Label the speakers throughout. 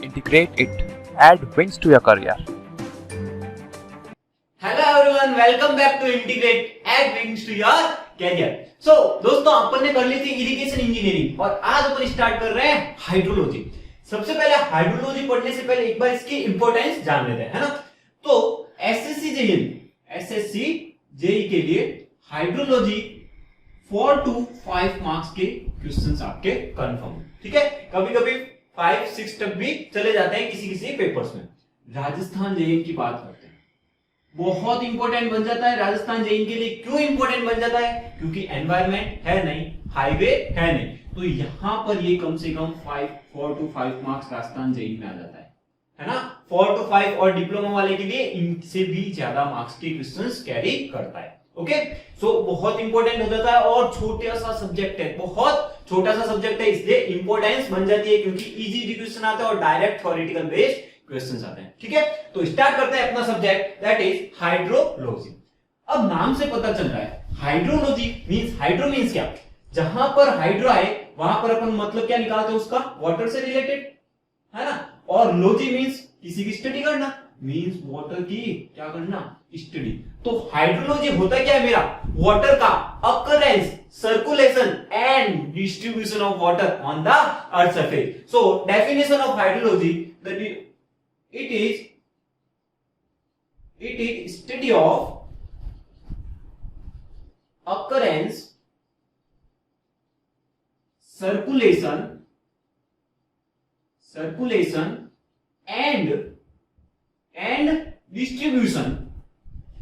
Speaker 1: integrate it, add wings to your career.
Speaker 2: Hello everyone, welcome back to integrated wings to your career. So दोस्तों, अपन ने कर ली थी irrigation engineering और आज अपन स्टार्ट कर रहे हैं हाइड्रोलॉजी। सबसे पहले हाइड्रोलॉजी पढ़ने से पहले एक बार इसकी इंपॉर्टेंस जान लेते हैं, है ना। तो एसएससी जेई के लिए हाइड्रोलॉजी 4 to 5 मार्क्स के क्वेश्चंस आपके कंफर्म, ठीक है। कभी कभी 5-6 तक भी चले जाते हैं किसी किसी पेपर्स में। राजस्थान जेई की बात करते हैं, बहुत इंपॉर्टेंट बन जाता है राजस्थान जेई के लिए। क्यों इंपॉर्टेंट बन जाता है? क्योंकि एनवायरमेंट है नहीं, हाईवे है नहीं, तो यहां पर ये कम से कम 4 to 5 मार्क्स राजस्थान जेई में आ जाता है ना। 4 to 5 और डिप्लोमा वाले के लिए इनसे भी ज्यादा मार्क्स के क्वेश्चंस कैरी करता है। ओके, सो बहुत इंपॉर्टेंट हो जाता है और छोटा सा सब्जेक्ट है, बहुत छोटा सा सब्जेक्ट है, इसलिए इंपॉर्टेंस बन जाती है क्योंकि इजी क्वेश्चन आता है और डायरेक्ट थ्योरेटिकल बेस्ड क्वेश्चंस आते हैं, ठीक है। तो स्टार्ट करते हैं अपना सब्जेक्ट, दैट इज हाइड्रोलॉजी। अब नाम से पता चल रहा है हाइड्रोलॉजी मींस, हाइड्रो मींस क्या? जहां पर हाइड्रो आए वहां पर अपन मतलब क्या निकालते हैं उसका? वाटर से रिलेटेड, है ना। और लॉजी मींस किसी की स्टडी करना, मींस वाटर की क्या करना? स्टडी। तो हाइड्रोलॉजी होता क्या है मेरा? वाटर का occurrence, circulation and distribution of water on the earth surface. So definition of hydrology, that it is study of occurrence, circulation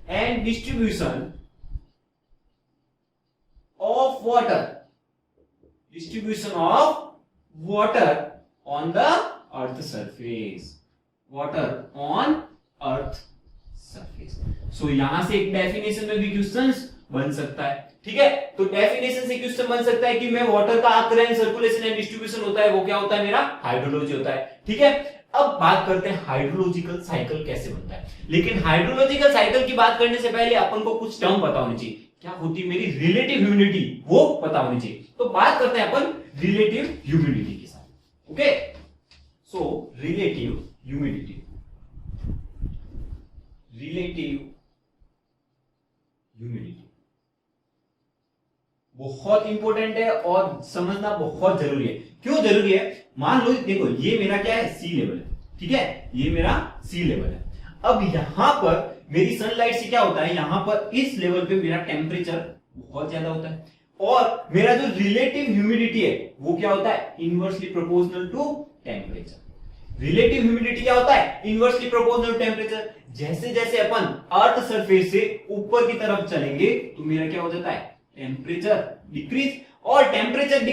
Speaker 2: and distribution of water, on the earth surface, water on earth surface. So यहां से एक definition में भी question बन सकता है, ठीक है। तो डेफिनेशन से क्वेश्चन बन सकता है कि मैं वाटर का अकरेंस, सर्कुलेशन एंड डिस्ट्रीब्यूशन होता है, वो क्या होता है? मेरा हाइड्रोलॉजी होता है, ठीक है। अब बात करते हैं हाइड्रोलॉजिकल साइकिल कैसे बनता है। लेकिन हाइड्रोलॉजिकल साइकिल की बात करने से पहले अपन को कुछ टर्म पता होनी चाहिए। क्या होती है मेरी? रिलेटिव ह्यूमिडिटी, वो पता होनी चाहिए। तो बात करते हैं अपन रिलेटिव ह्यूमिडिटी के साथ। ओके, सो रिलेटिव ह्यूमिडिटी, बहुत इंपॉर्टेंट है और समझना बहुत जरूरी है। क्यों जरूरी है? मान लो देखो, ये मेरा क्या है? सी लेवल है, ठीक है। ये मेरा सी लेवल है। अब यहां पर मेरी सनलाइट से क्या होता है? यहां पर इस लेवल पे मेरा टेम्परेचर बहुत ज्यादा होता है और मेरा जो रिलेटिव ह्यूमिडिटी है वो क्या होता है? Inversely proportional to temperature. Relative humidity क्या होता है? Inversely proportional temperature. जैसे जैसे अपन अर्थ सरफेस से ऊपर की तरफ चलेंगे तो मेरा क्या हो जाता है? Temperature decrease. और temperature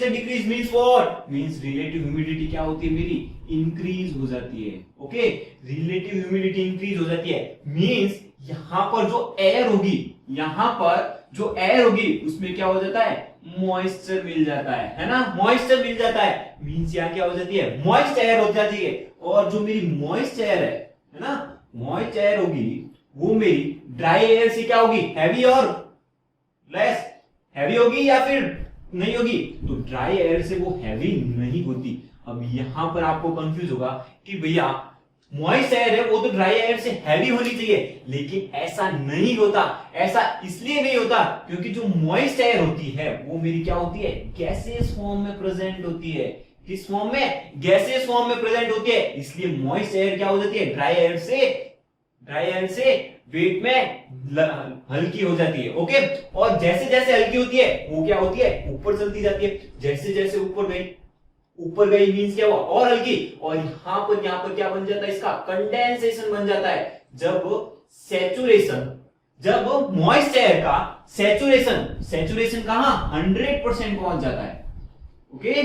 Speaker 2: decrease means what? Means relative humidity क्या होती है मेरी? इंक्रीज हो जाती है। ओके, रिलेटिव ह्यूमिडिटी इंक्रीज हो जाती है मींस यहां पर जो एयर होगी उसमें क्या हो जाता है? मॉइस्चर मिल जाता है ना। मॉइस्चर मिल जाता है मींस यहाँ क्या हो जाती है? मॉइस्ट एयर हो जाती है। और जो मेरी मॉइस्ट एयर है ना, मॉइस्ट एयर होगी वो मेरी ड्राई एयर से क्या होगी? हैवी और लेस हैवी होगी या फिर नहीं होगी? तो ड्राई एयर से वो हैवी नहीं होती। अब यहां पर आपको कंफ्यूज होगा कि भैया मॉइस्ट एयर है वो तो ड्राई एयर से हैवी होनी चाहिए, लेकिन ऐसा नहीं होता। ऐसा इसलिए नहीं होता क्योंकि जो मॉइस्ट एयर होती है वो मेरी क्या होती है? गैसियस फॉर्म में प्रेजेंट होती है। किस फॉर्म में? गैसियस फॉर्म में प्रेजेंट होती है। इसलिए मॉइस्ट एयर क्या हो जाती है? ड्राई एयर से वेट में हल्की हो जाती है। ओके, और जैसे जैसे हल्की होती है वो क्या होती है? ऊपर चलती जाती है। जैसे जैसे ऊपर गई मींस क्या हुआ? और हल्की। और यहां पर क्या बन जाता है? इसका कंडेंसेशन बन जाता है। जब मॉइस्ट एयर का सैचुरेशन कहां? 100% पहुंच जाता है। ओके,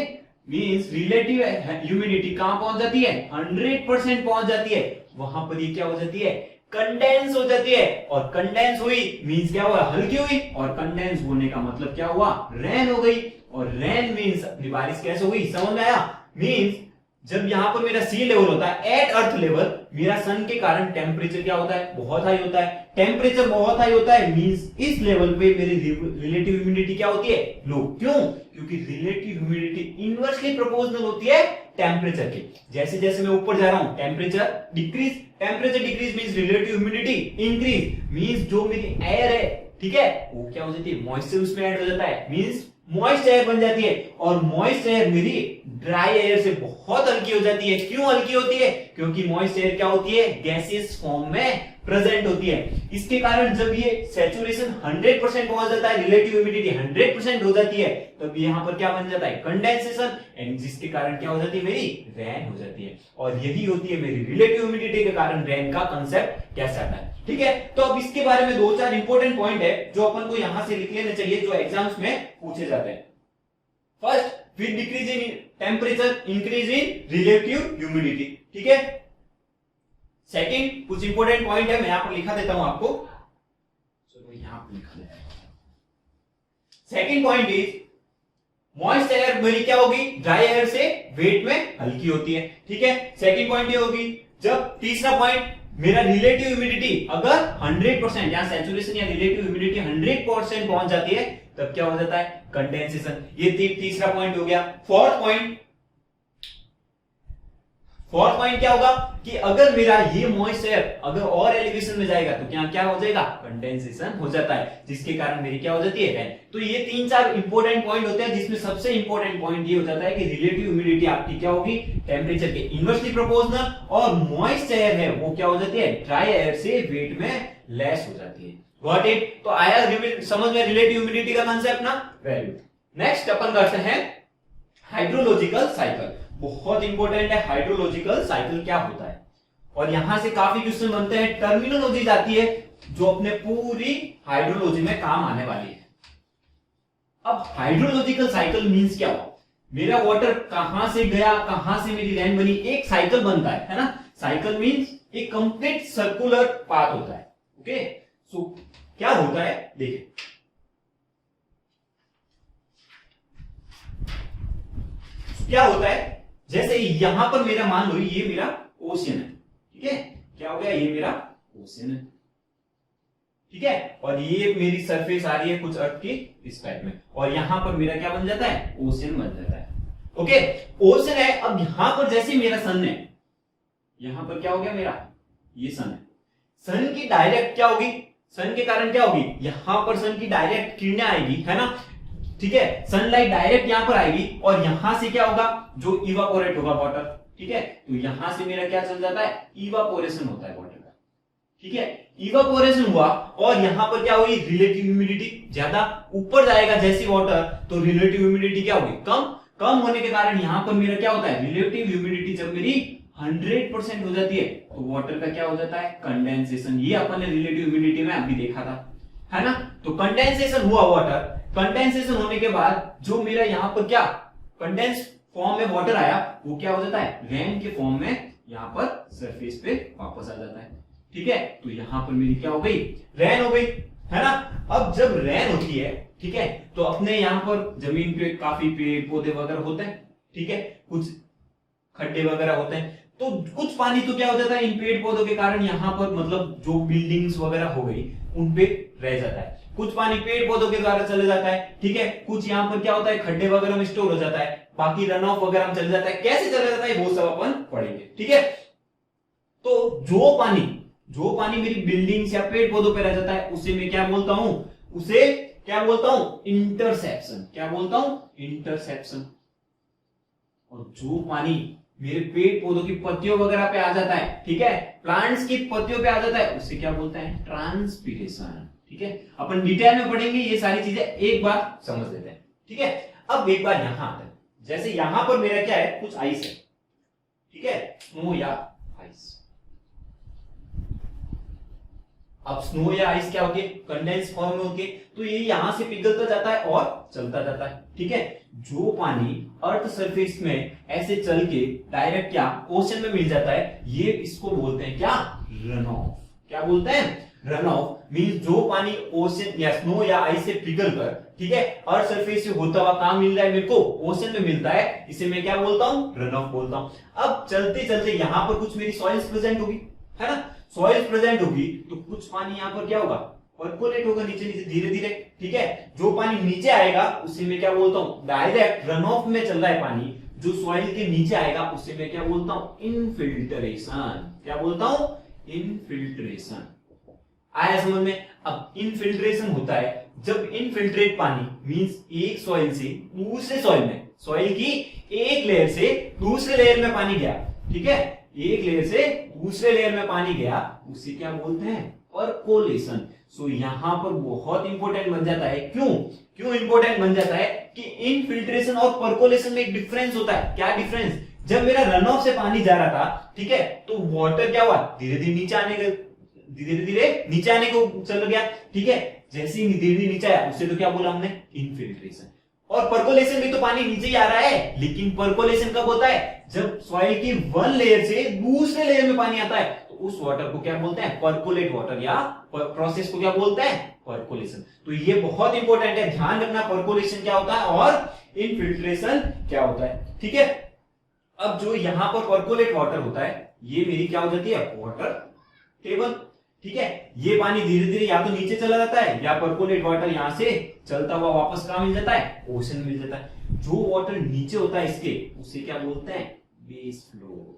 Speaker 2: मींस रिलेटिव ह्यूमिडिटी कहां पहुंच जाती है? 100% पहुंच जाती है। वहां पर ये क्या हो जाती है? कंडेंस हो जाती है। और कंडेंस हुई मींस क्या हुआ? हल्की हुई। और कंडेंस होने का मतलब क्या हुआ? रेन हो गई। और रेन मींस अपनी बारिश कैसे हुई? समझ में आया? मींस जब यहां पर मेरा सी लेवल होता है एट अर्थ लेवल, मेरा सन के कारण टेम्परेचर क्या होता है, बहुत हाई होता है। टेम्परेचर बहुत हाई होता है मींस इस लेवल पे मेरी रिलेटिव ह्यूमिडिटी क्या होती है, लो। क्यों? क्योंकि रिलेटिव ह्यूमिडिटी इनवर्सली प्रोपोर्शनल होती है टेम्परेचर के। जैसे जैसे मैं ऊपर जा रहा हूं temperature decrease means relative humidity increase means जो मेरी एयर है, ठीक है, वो क्या हो जाती है, मॉइस्चर उसमें ऐड हो जाता है मींस मॉइस्ट एयर बन जाती है। और मॉइस्ट एयर मेरी ड्राई एयर से बहुत हल्की हो जाती है। क्यों हल्की होती है? क्योंकि मॉइस्ट एयर क्या होती है, गैसियस फॉर्म में प्रेजेंट होती है। इसके कारण जब ये सैचुरेशन 100% पहुंच जाता है, रिलेटिव ह्यूमिडिटी 100% हो जाती है, तब यहां पर क्या बन जाता है, कंडेंसेशन, एंड जिसके कारण क्या हो जाती है, मेरी रेन हो जाती है। और यही होती है मेरी रिलेटिव ह्यूमिडिटी के कारण रेन का कांसेप्ट कैसे आता है। ठीक है, तो अब इसके बारे में 2-4 इंपॉर्टेंट पॉइंट है जो अपन को यहां से लिख लेने चाहिए, जो एग्जाम्स में पूछे जाते हैं। First, with decrease in temperature increase in relative humidity. ठीक है, सेकंड कुछ इंपॉर्टेंट पॉइंट है, मैं यहां पर लिखा देता हूं आपको, चलो यहां पर लिखा देता हूं। Second point is moist air मेरी क्या होगी, ड्राई एयर से वेट में हल्की होती है। ठीक है, सेकंड पॉइंट ये होगी। जब तीसरा पॉइंट, मेरा रिलेटिव ह्यूमिडिटी अगर 100% या सैचुरेशन या रिलेटिव ह्यूमिडिटी 100% पहुंच जाती है, तब क्या हो जाता है, कंडेंसेशन। ये तीसरा पॉइंट हो गया। फोर्थ पॉइंट क्या होगा कि अगर मेरा ये मॉइस्ट एयर अगर और एलिवेशन में जाएगा तो क्या हो जाएगा, कंडेंसेशन हो जाता है, जिसके कारण मेरी क्या हो जाती है, रेन। तो ये 3-4 इंपॉर्टेंट पॉइंट होते हैं, जिसमें सबसे इंपॉर्टेंट पॉइंट ये हो जाता है कि रिलेटिव ह्यूमिडिटी आपकी क्या होगी, टेम्परेचर के इनवर्सली प्रोपोर्शनल, और मॉइस्ट एयर है वो क्या हो जाती है, ड्राई एयर से वेट में लेस हो जाती है। Got it? तो आया समझ में रिलेटिव ह्यूमिडिटी का कांसेप्ट ना, वेरी गुड। नेक्स्ट अपन करते हैं हाइड्रोलॉजिकल साइकिल। बहुत इंपॉर्टेंट है, हाइड्रोलॉजिकल साइकिल क्या होता है, और यहां से काफी क्वेश्चन बनते हैं, टर्मिनोलॉजी आती है जो अपने पूरी हाइड्रोलॉजी में काम आने वाली है। अब हाइड्रोलॉजिकल साइकिल मींस क्या हुआ, मेरा वाटर कहां से गया, कहां से मेरी रेन बनी, एक साइकिल बनता है ना। साइकिल मींस एक कंप्लीट सर्कुलर पाथ होता है। ओके, सो क्या होता है देखिए, क्या होता है, जैसे यहां पर मेरा मान लो ये मेरा ओशियन है, ठीक है, क्या हो गया, ये मेरा ओशियन है, ठीक है, और ये मेरी सरफेस आ रही है कुछ अर्थ की इस टाइप में, और यहां पर मेरा क्या बन जाता है, ओशियन बन जाता है। ओके, ओशियन है। अब यहां पर जैसे मेरा सन है, यहां पर क्या हो गया मेरा, ये सन है, सन की डायरेक्ट क्या होगी, सन के कारण क्या होगी, यहां पर सन की डायरेक्ट किरणें आएगी, है ना, ठीक है, सनलाइट डायरेक्ट यहां पर आएगी, और यहां से क्या होगा, जो इवापोरेट होगा वाटर, ठीक है, तो यहां से मेरा क्या चल जाता है, इवापोरेशन होता है वाटर का, ठीक है, इवापोरेशन हुआ, और यहां पर क्या होगी, रिलेटिव ह्यूमिडिटी ज्यादा, ऊपर जाएगा जैसी वाटर, तो रिलेटिव ह्यूमिडिटी क्या होगी, कम होने के कारण यहां पर मेरा क्या होता है, रिलेटिव ह्यूमिडिटी जब मेरी 100% हो जाती है, तो वाटर का क्या हो जाता है, कंडेंसेशन। ये अपन ने रिलेटिव ह्यूमिडिटी में अभी देखा था, है ना। तो कंडेंसेशन हुआ वाटर, कंडेंसेशन होने के बाद जो मेरा यहां पर क्या कंडेंस फॉर्म में वाटर आया, वो क्या हो जाता है, रेन के फॉर्म में यहां पर सरफेस पे वापस आ जाता है, ठीक है। तो यहां पर मेरी क्या हो गई, रेन हो गई, है ना। अब जब रेन होती है, ठीक है, तो अपने यहां पर जमीन पे काफी पेड़ पौधे वगैरह होते हैं, ठीक है, कुछ खड्डे वगैरह होते हैं, तो कुछ पानी तो क्या हो जाता है, इन पेड़ पौधों के कारण यहाँ पर मतलब जो बिल्डिंग्स वगैरह हो गई उन पे रह जाता है, कुछ पानी पेड़ पौधों के द्वारा चले जाता है, ठीक है, कुछ यहाँ पर क्या होता है, खड्डे वगैरह में स्टोर हो जाता है, बाकी रन ऑफ वगैरह में चले जाता है, कैसे चले जाता है वो सब अपन पढ़ेंगे, ठीक है। तो जो पानी मेरी बिल्डिंग्स या पेड़ पौधों पे रह जाता है, उसे मैं क्या बोलता हूं, उसे क्या बोलता हूं, इंटरसेप्शन। क्या बोलता हूं, इंटरसेप्शन। और जो पानी मेरे पेड़ पौधों की पत्तियों वगैरह पे आ जाता है, ठीक है, प्लांट्स की पत्तियों पे आ जाता है, उसे क्या बोलते हैं, ट्रांसपीरेशन, ठीक है। अपन डिटेल में पढ़ेंगे ये सारी चीजें, एक बार समझ लेते हैं, ठीक है। अब एक बार यहां आते हैं, जैसे यहां पर मेरा क्या है, कुछ आइस है, ठीक है, स्नो या आइस। अब स्नो या आइस क्या होती है, कंडेंस फॉर्म में होती है, तो ये यहां से पिघलता जाता है और चलता जाता है, ठीक है। जो पानी अर्थ सरफेस में ऐसे चल के डायरेक्ट क्या ओशन में मिल जाता है, ये इसको बोलते हैं क्या, रन ऑफ। क्या बोलते हैं, रन ऑफ मींस जो पानी ओशन या स्नो या आइस से पिघल कर, ठीक है, अर्थ सरफेस से होता हुआ कहां मिल रहा है मेरे को, ओशन में मिलता है, इसे मैं क्या बोलता हूं, रन ऑफ बोलता हूं। अब चलते चलते यहां पर कुछ मेरी सॉइल्स प्रेजेंट होगी, है ना, सॉइल्स प्रेजेंट होगी तो कुछ पानी यहां पर क्या होगा, पर्कोलेट होगा नीचे नीचे धीरे धीरे, ठीक है। जो पानी नीचे आएगा उसे मैं क्या बोलता हूं, डायरेक्ट रन ऑफ में चल रहा है पानी, जो सॉइल के नीचे आएगा उसे मैं क्या बोलता हूं, इनफिल्ट्रेशन। क्या बोलता हूं, इनफिल्ट्रेशन। आया समझ में। अब इनफिल्ट्रेशन होता है जब इनफिल्ट्रेट पानी मींस एक सॉइल से दूसरे सॉइल में, सॉइल की एक लेयर से दूसरे लेयर में पानी गया, ठीक है, एक लेयर से दूसरे लेयर में पानी गया, उसे क्या बोलते हैं, परकोलेशन। सो यहां पर बहुत इंपॉर्टेंट बन जाता है। क्यों इंपॉर्टेंट बन जाता है कि इनफिल्ट्रेशन और परकोलेशन में एक डिफरेंस होता है। क्या डिफरेंस, जब मेरा रन ऑफ से पानी जा रहा था, ठीक है, तो वाटर क्या हुआ, धीरे धीरे नीचे आने का, धीरे धीरे नीचे आने को चल गया, ठीक है, जैसे ही धीरे धीरे नीचे आया उसे तो क्या बोला हमने, इनफिल्ट्रेशन। और परकोलेशन भी तो पानी नीचे ही आ रहा है, लेकिन परकोलेशन कब होता है, जब सॉइल की वन लेयर से दूसरे लेयर में पानी आता है, तो उस वाटर को क्या बोलते हैं, परकोलेट वाटर, या प्रोसेस को क्या बोलते हैं, परकोलेशन। तो ये बहुत इंपॉर्टेंट है, ध्यान रखना परकोलेशन क्या होता है और इनफिल्ट्रेशन क्या होता है, ठीक है। अब जो यहां पर परकोलेट वाटर होता है, ये मेरी क्या हो जाती है, वाटर टेबल, ठीक है। ये पानी धीरे धीरे या तो नीचे चला जाता है, या परकोलेट वाटर यहां से चलता हुआ वापस कहां मिल जाता है, ओशन मिल जाता है। जो वाटर नीचे होता है इसके, उसे क्या बोलते हैं, बेस फ्लो,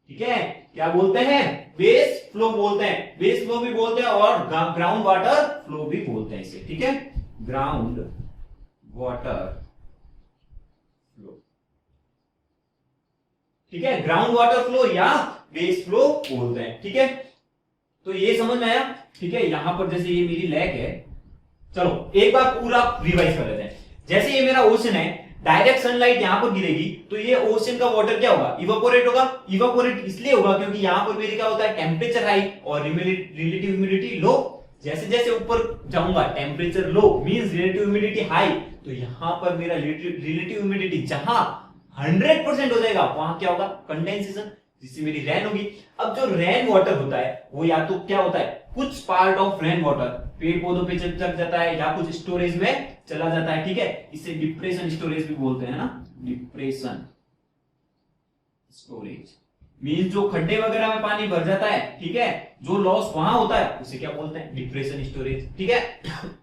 Speaker 2: ठीक है। क्या बोलते हैं, बेस फ्लो बोलते हैं, बेस फ्लो भी बोलते हैं और ग्राउंड वाटर फ्लो भी बोलते हैं इसे, ठीक है, ग्राउंड वाटर फ्लो, ठीक है, ग्राउंड वाटर फ्लो या बेस फ्लो बोलते हैं, ठीक है। तो ये समझ में आया, ठीक है। यहां पर जैसे ये मेरी लेक है, चलो एक बार पूरा रिवाइज कर लेते हैं। जैसे ये मेरा ओशन है, डायरेक्ट सनलाइट यहां पर गिरेगी तो ये ओशन का वाटर क्या होगा, इवापोरेट होगा। इवापोरेट इसलिए होगा क्योंकि यहां पर मेरे क्या होता है, टेम्परेचर हाई और रिलेटिव ह्यूमिडिटी लो। जैसे जैसे ऊपर जाऊंगा temperature low means relative humidity high, तो यहां पर मेरा रिलेटिव ह्यूमिडिटी जहां 100% हो जाएगा वहां क्या होगा, कंडेंसेशन, जिससे मेरी रेन होगी। अब जो रेन वाटर होता है वो या तो क्या होता है, कुछ पार्ट ऑफ रेन वाटर पेड़ पौधों पे चल जाता है या कुछ स्टोरेज में चला जाता है, ठीक है। इसे डिप्रेशन स्टोरेज भी बोलते हैं ना, डिप्रेशन स्टोरेज मींस जो खड्डे वगैरह में पानी भर जाता है, ठीक है, जो लॉस वहां होता है उसे क्या बोलते हैं, डिप्रेशन स्टोरेज, ठीक है।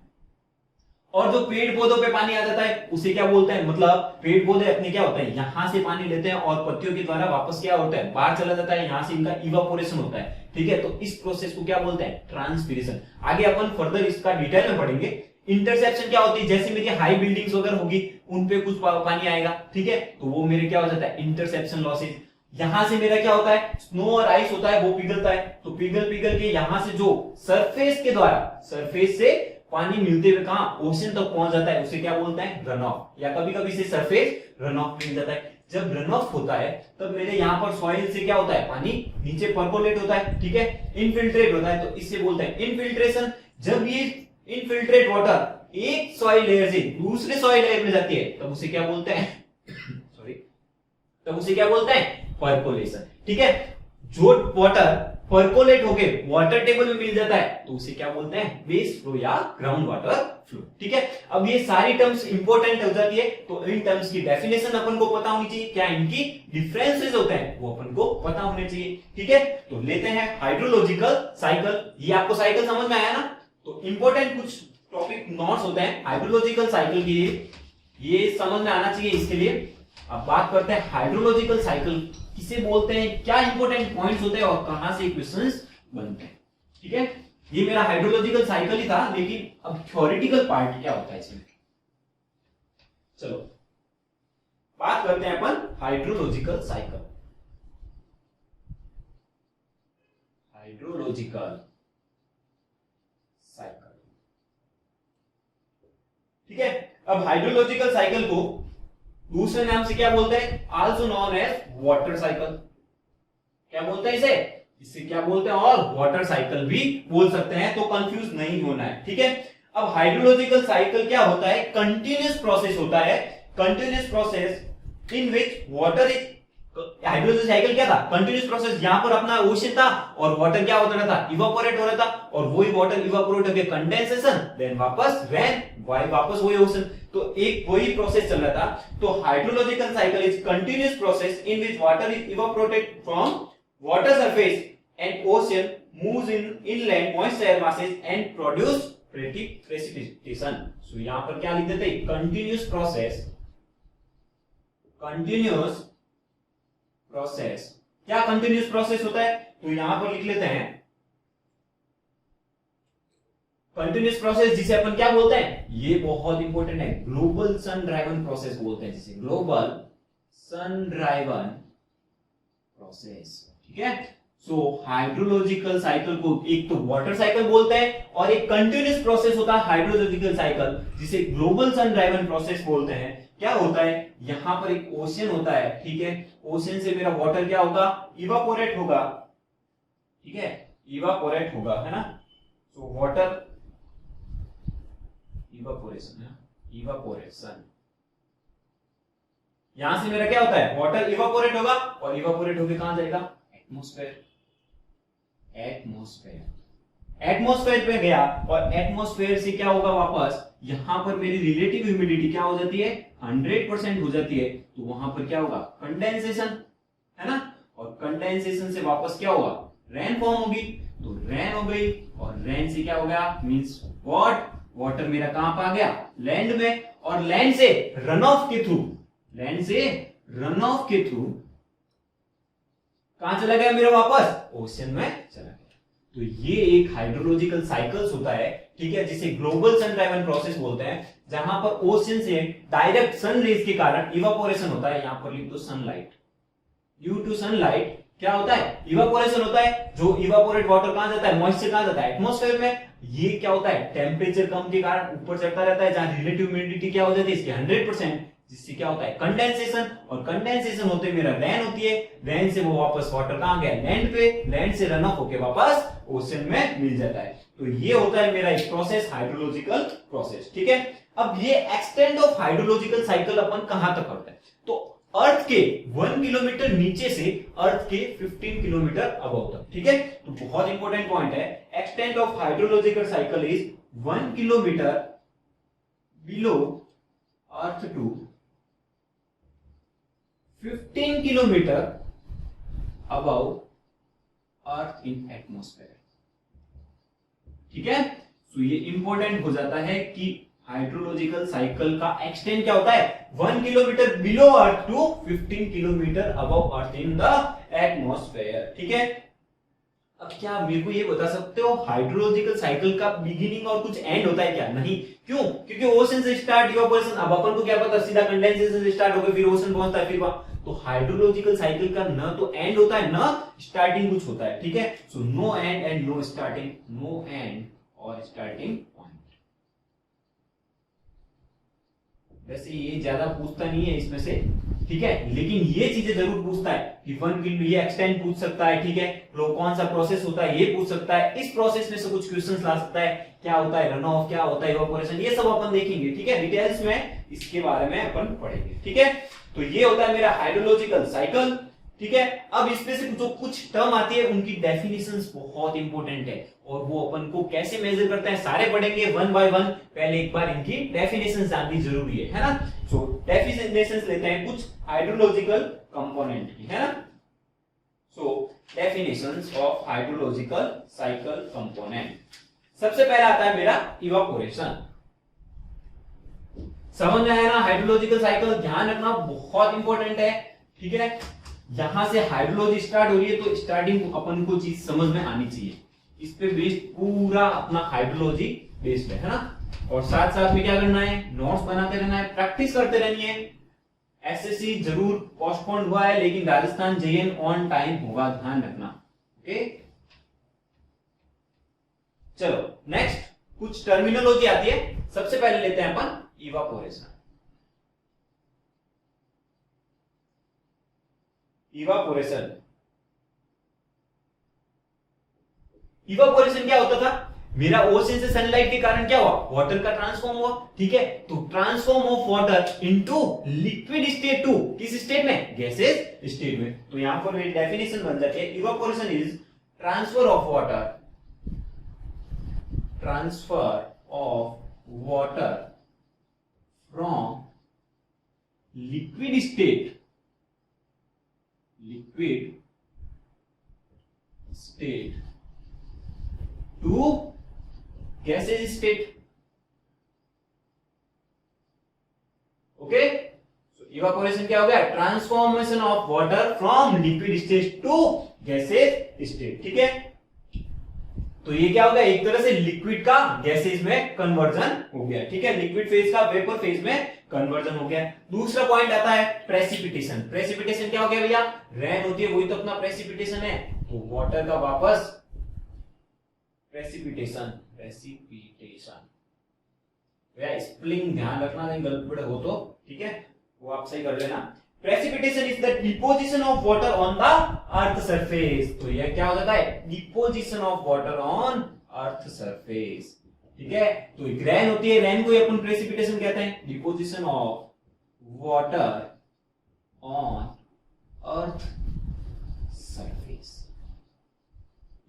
Speaker 2: और जो पेड़ पौधों पे पानी आ जाता है उसे क्या बोलते हैं, मतलब पेड़ पौधे अपने क्या होता है, यहां से पानी लेते हैं और पत्तियों के द्वारा वापस क्या होता है, बाहर चला जाता है, यहां से इनका इवापोरेशन होता है, ठीक है। तो इस प्रोसेस को क्या बोलते हैं, ट्रांसपीरेशन। आगे अपन फर्दर इसका डिटेल में पढ़ेंगे। इंटरसेप्शन क्या होती है, जैसे मेरी हाई बिल्डिंग्स वगैरह होगी उन पे कुछ पानी आएगा, ठीक है, तो वो मेरे क्या हो जाता है, इंटरसेप्शन लॉसेज। यहां से मेरा क्या होता है, स्नो और आइस होता है, वो पिघलता है, तो पिघल के यहां से जो सरफेस के द्वारा, सरफेस से पानी मिलते हुए कहां, ओशन तक पहुंच जाता है, उसे क्या बोलते हैं, रन ऑफ, या कभी कभी से सरफेस रन ऑफ मिल जाता है। जब रन ऑफ होता है तब मेरे यहां पर सॉइल से क्या होता है, पानी नीचे परकोलेट होता है, ठीक है, इनफिल्ट्रेट होता है, तो इससे बोलते हैं इनफिल्ट्रेशन। जब ये इनफिल्ट्रेट वाटर एक सॉइल लेयर से दूसरे सॉइल लेयर में जाती है तब उसे क्या बोलते हैं सॉरी, तब उसे क्या बोलते हैं, परकोलेशन, ठीक है। जो वाटर परकोलेट होके वाटर टेबल में मिल जाता है तो उसे क्या बोलते हैं, बेस फ्लो या ग्राउंड वाटर फ्लो, ठीक है। अब ये सारी टर्म्स इंपॉर्टेंट हो जाती है, तो इन टर्म्स की डेफिनेशन अपन को पता होनी चाहिए, क्या इनकी डिफरेंसेस होते हैं वो अपन को पता होने चाहिए, ठीक है। तो लेते हैं हाइड्रोलॉजिकल साइकिल। ये आपको साइकिल समझ में आया ना, तो इंपॉर्टेंट कुछ टॉपिक नोट्स होते हैं हाइड्रोलॉजिकल साइकिल के लिए, ये समझ में आना चाहिए इसके लिए। अब बात करते हैं हाइड्रोलॉजिकल साइकिल किसे बोलते हैं, क्या इंपॉर्टेंट पॉइंट्स होते हैं और कहां से क्वेश्चंस बनते हैं, ठीक है। ये मेरा हाइड्रोलॉजिकल साइकिल ही था, लेकिन अब थ्योरेटिकल पार्ट क्या होता है इसमें, चलो बात करते हैं अपन हाइड्रोलॉजिकल साइकिल। हाइड्रोलॉजिकल साइकिल, ठीक है। अब हाइड्रोलॉजिकल साइकिल को दूसरे नाम से क्या बोलते हैं, also known as water cycle. क्या बोलते हैं इसे, इसे क्या बोलते हैं, और वाटर साइकिल भी बोल सकते हैं, तो कंफ्यूज नहीं होना है, ठीक है। अब हाइड्रोलॉजिकल साइकिल क्या होता है, कंटिन्यूअस प्रोसेस होता है, continuous process in which water is hydrology cycle क्या था? Continuous process. यहां पर अपना ओशन था और वाटर क्या होता था? इवापोरेट हो रहा था, और वही वाटर इवापोरेट होकर कंडेंसेशन, देन वापस रेन, वापस वही ओशन। तो एक वही प्रोसेस चल रहा था। तो hydrological cycle is continuous process in which water is evaporated from water surface and ocean moves in inland moist air masses and produce precipitation. So यहां पर क्या लिख देते? Continuous process, continuous process. क्या कंटिन्यूस प्रोसेस होता है? तो यहां पर लिख लेते हैं कंटिन्यूस प्रोसेस, जिसे अपन क्या बोलते हैं? ये बहुत इंपॉर्टेंट है, ग्लोबल सन ड्राइवन प्रोसेस बोलते हैं, जिसे ग्लोबल सन ड्राइवन प्रोसेस। ठीक है। सो हाइड्रोलॉजिकल साइकिल को एक तो वाटर साइकिल बोलते हैं, और एक कंटिन्यूस प्रोसेस होता है हाइड्रोलॉजिकल साइकिल, जिसे ग्लोबल सन ड्राइवन प्रोसेस बोलते हैं। क्या होता है? यहां पर एक ओशन होता है, ठीक है, ओशन से मेरा वाटर क्या होगा? इवापोरेट होगा, ठीक है, इवापोरेट होगा, है ना। सो वाटर इवापोरेशन है, इवापोरेशन। यहां से मेरा क्या होता है? वाटर इवापोरेट होगा, और इवापोरेट होकर कहां जाएगा? एटमॉस्फेयर, एटमॉस्फेयर, एटमॉस्फेयर पे गया, और एटमॉस्फेयर से क्या होगा? वापस यहां पर मेरी रिलेटिव ह्यूमिडिटी क्या हो जाती है? 100% हो जाती है। तो वहां पर क्या होगा? कंडेंसेशन, है ना। और कंडेंसेशन से वापस क्या होगा? रेन फॉर्म होगी। तो रेन हो गई, और रेन से क्या हो गया? Means what? वाटर मेरा कहां पर आ गया? लैंड में, और लैंड से रन ऑफ के थ्रू, लैंड से रन ऑफ के थ्रू कहां चला गया मेरा? वापस ओशन में चला गया। तो ये एक हाइड्रोलॉजिकल साइकिल्स होता है, ठीक है, जिसे ग्लोबल सन ड्राइवन प्रोसेस बोलते हैं, जहां पर ओशन से डायरेक्ट सन रेज के कारण इवापोरेशन होता है। यहां पर लिख दो सनलाइट। ड्यू टू सनलाइट क्या होता है? इवापोरेशन होता है। जो इवापोरेट वाटर कहां जाता है? मॉइस्चर कहां जाता है? एटमॉस्फेयर में। ये क्या होता है? टेम्परेचर कम के कारण ऊपर चढ़ता रहता है, जहां रिलेटिव ह्यूमिडिटी क्या हो जाती है? इसकी 100%, जिससे क्या होता है? कंडेंसेशन, और कंडेंसेशन होते मेरा रेन होती है। रेन से वो वापस वाटर कहां गया? लैंड पे। लैंड से रन ऑफ होके वापस ओशन में मिल जाता है। तो ये होता है मेरा एक प्रोसेस, हाइड्रोलॉजिकल प्रोसेस। ठीक है। अब ये एक्सटेंड ऑफ हाइड्रोलॉजिकल साइकिल अपन कहां तक करते हैं? तो अर्थ के 1 किलोमीटर नीचे से अर्थ के 15 किलोमीटर अबव तक। ठीक है। तो बहुत इंपॉर्टेंट पॉइंट है, extent of hydrological cycle is 1 kilometre below earth to 15 kilometre above earth in atmosphere. ठीक है। तो ये इंपॉर्टेंट हो जाता है कि हाइड्रोलॉजिकल साइकिल का एक्सटेंट क्या होता है? 1 kilometre below earth to 15 kilometre above earth in the atmosphere. ठीक है। अब क्या मेरे को ये बता सकते हो हाइड्रोलॉजिकल साइकिल का बिगिनिंग और कुछ एंड होता है क्या? नहीं। क्यों? क्योंकि ओशन से स्टार्ट इवापोरेशन, अब अपन को क्या पता, सीधा कंडेंसेशन से स्टार्ट होकर फिर ओशन पहुंचता है, फिर तो हाइड्रोलॉजिकल साइकिल का न तो एंड होता है, न स्टार्टिंग कुछ होता है। ठीक है। So no end and no starting, no end और स्टार्टिंग पॉइंट। वैसे ये ज्यादा पूछता नहीं है इसमें से, ठीक है, लेकिन ये चीजें जरूर पूछता है कि 1 किलो ये एक्सटेंड पूछ सकता है, ठीक है, कौन सा प्रोसेस होता है ये पूछ सकता है, इस प्रोसेस में से कुछ क्वेश्चंस ला सकता है, क्या होता है रन ऑफ, क्या होता है इवापोरेशन, ये सब अपन देखेंगे। ठीक है। डिटेल्स में इसके बारे में अपन पढ़ेंगे। ठीक है। तो ये होता है मेरा हाइड्रोलॉजिकल साइकिल। ठीक है। अब इसमें से जो कुछ टर्म आती है उनकी डेफिनेशंस बहुत इंपॉर्टेंट है, और वो अपन को कैसे मेजर करते हैं सारे पढ़ेंगे वन बाय वन। पहले एक बार इनकी डेफिनेशंस जाननी जरूरी है ना। सो डेफिनेशंस लेते हैं कुछ हाइड्रोलॉजिकल कंपोनेंट की, है ना। So definitions of hydrological cycle component. सबसे पहला आता है मेरा इवापोरेशन। समझ में आया ना? हाइड्रोलॉजिकल साइकिल ध्यान रखना बहुत इंपॉर्टेंट है। ठीक है। यहां से हाइड्रोलॉजी स्टार्ट हो रही है तो स्टार्टिंग अपन को चीज समझ में आनी चाहिए। इस पे बेस्ड पूरा अपना हाइड्रोलॉजी बेस्ड है ना। और साथ साथ में क्या करना है? नोट्स बनाते रहना है, प्रैक्टिस करते रहनी है। एसएससी जरूर पोस्टपोन हुआ है, लेकिन राजस्थान जेएन ऑन टाइम होगा, ध्यान रखना। ओके। चलो नेक्स्ट कुछ टर्मिनोलॉजी आती है। सबसे पहले लेते हैं अपन इवापोरेशन। इवापोरेशन, इवापोरेशन क्या होता था? मेरा ओशन से सनलाइट के कारण क्या हुआ, वाटर का ट्रांसफॉर्म हुआ, ठीक है। तो transform of water into liquid state to किस स्टेट में, गैसेस स्टेट में। तो यहां पर मेरी डेफिनेशन बन जाती है, evaporation is transfer of water, transfer of water from liquid state to gaseous state. Okay, evaporation क्या हो गया, transformation of water from liquid state to gaseous state, ठीक है। तो ये क्या हो गया, एक तरह से लिक्विड का गैसेस में कन्वर्जन हो गया, ठीक है। लिक्विड फेज का वेपर फेज में कन्वर्जन हो गया। दूसरा पॉइंट आता है प्रेसिपिटेशन। प्रेसिपिटेशन क्या हो गया भैया, रेन होती है वही तो अपना प्रेसिपिटेशन है, तो वाटर का वापस प्रेसिपिटेशन भैया स्पेलिंग ध्यान रखना, कहीं गलत हो तो, ठीक है, वो आप सही कर लेना। Precipitation is the deposition of water on the earth surface. तो यह क्या हो जाता है, deposition of water on earth surface, ठीक है। तो रेन होती है, रेन को ही अपन प्रेसिपिटेशन कहते हैं, deposition of water on earth surface.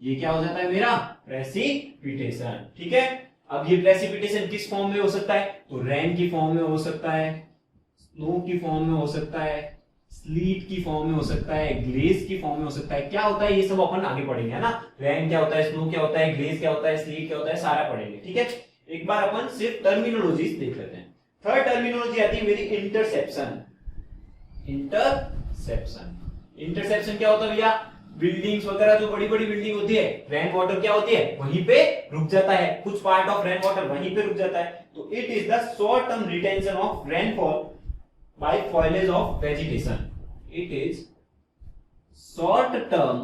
Speaker 2: ये क्या हो जाता है मेरा, प्रेसिपिटेशन, ठीक है। अब ये प्रेसिपिटेशन किस फॉर्म में हो सकता है, तो रेन की फॉर्म में हो सकता है, स्नो की फॉर्म में हो सकता है, स्लीट की फॉर्म में हो सकता है, ग्लेज की फॉर्म में हो सकता है। क्या होता है ये सब अपन आगे पढ़ेंगे, है ना। रेन क्या होता है, स्नो क्या होता है, ग्लेज क्या होता है, स्लीट क्या होता है, सारा पढ़ेंगे, ठीक है। एक बार अपन सिर्फ टर्मिनोलॉजीज देख लेते हैं। थर्ड टर्मिनोलॉजी आती है मेरी इंटरसेप्शन। इंटरसेप्शन क्या होता है भैया, बिल्डिंग्स वगैरह जो बड़ी बड़ी बिल्डिंग होती है, रेन वाटर क्या होती है वहीं पे रुक जाता है, कुछ पार्ट ऑफ रेन वाटर वहीं पे रुक जाता है। तो it is the short term retention of rainfall by foliage of vegetation. It is short term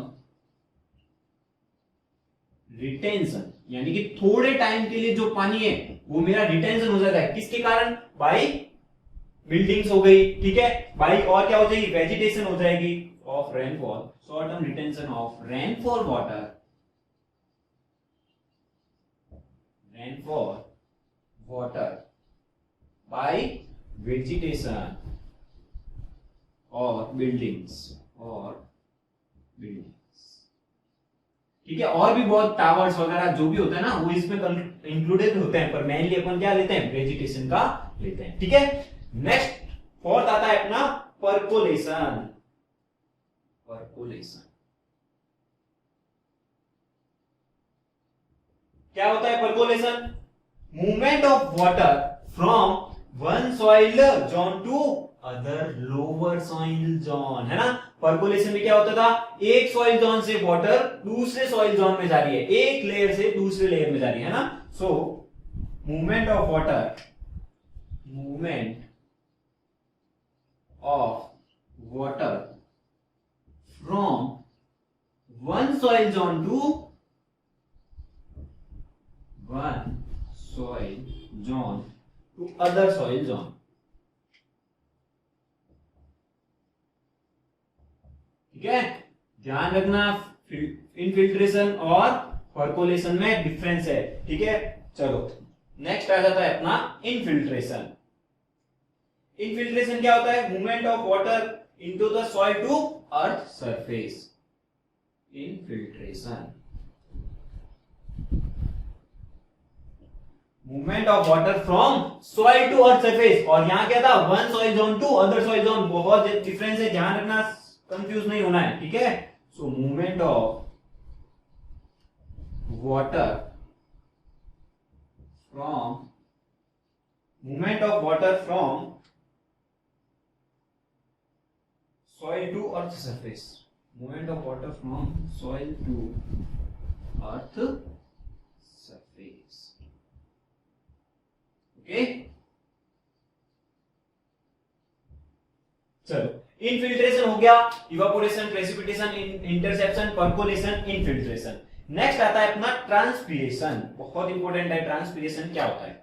Speaker 2: retention, यानी कि थोड़े टाइम के लिए जो पानी है वो मेरा रिटेंशन हो जाता है, किसके कारण, बाय बिल्डिंग्स हो गई, ठीक है, बाय और क्या हो जाएगी, वेजिटेशन हो जाएगी of rainfall. Short term retention of rainfall water bye vegetation और बिल्डिंग्स, ठीक है। और भी बहुत टावर्स वगैरह जो भी होता है ना वो इसमें इंक्लूडेड होते हैं, पर मेनली अपन क्या लेते हैं, वेजिटेशन का लेते हैं, ठीक है। नेक्स्ट फोर्थ आता है अपना परकोलेशन। क्या होता है percolation, movement of water from one soil zone to other lower soil zone, है ना। परकोलेशन में क्या होता था, एक सॉइल जोन से वाटर दूसरे सॉइल जोन में जा रही है, एक लेयर से दूसरे लेयर में जा रही है ना। So movement of water from one soil zone to other soil zone, ठीक है। ध्यान रखना इनफिल्ट्रेशन और परकोलेशन में डिफरेंस है, ठीक है। चलो नेक्स्ट आ जाता है अपना इनफिल्ट्रेशन। इनफिल्ट्रेशन क्या होता है, movement of water into the soil to earth surface. Infiltration, movement of water from soil to earth surface. और यहां क्या था, one soil zone to other soil zone, बहुत डिफरेंस है, ध्यान रखना, कंफ्यूज नहीं होना है, ठीक है। So movement of water from soil to earth surface, movement of water from soil to earth surface, okay। चलो इनफिल्ट्रेशन हो गया, evaporation, precipitation, interception, percolation, infiltration. Next आता है अपना ट्रांसपीरेशन। बहुत इंपॉर्टेंट है ट्रांसपीरेशन, क्या होता है।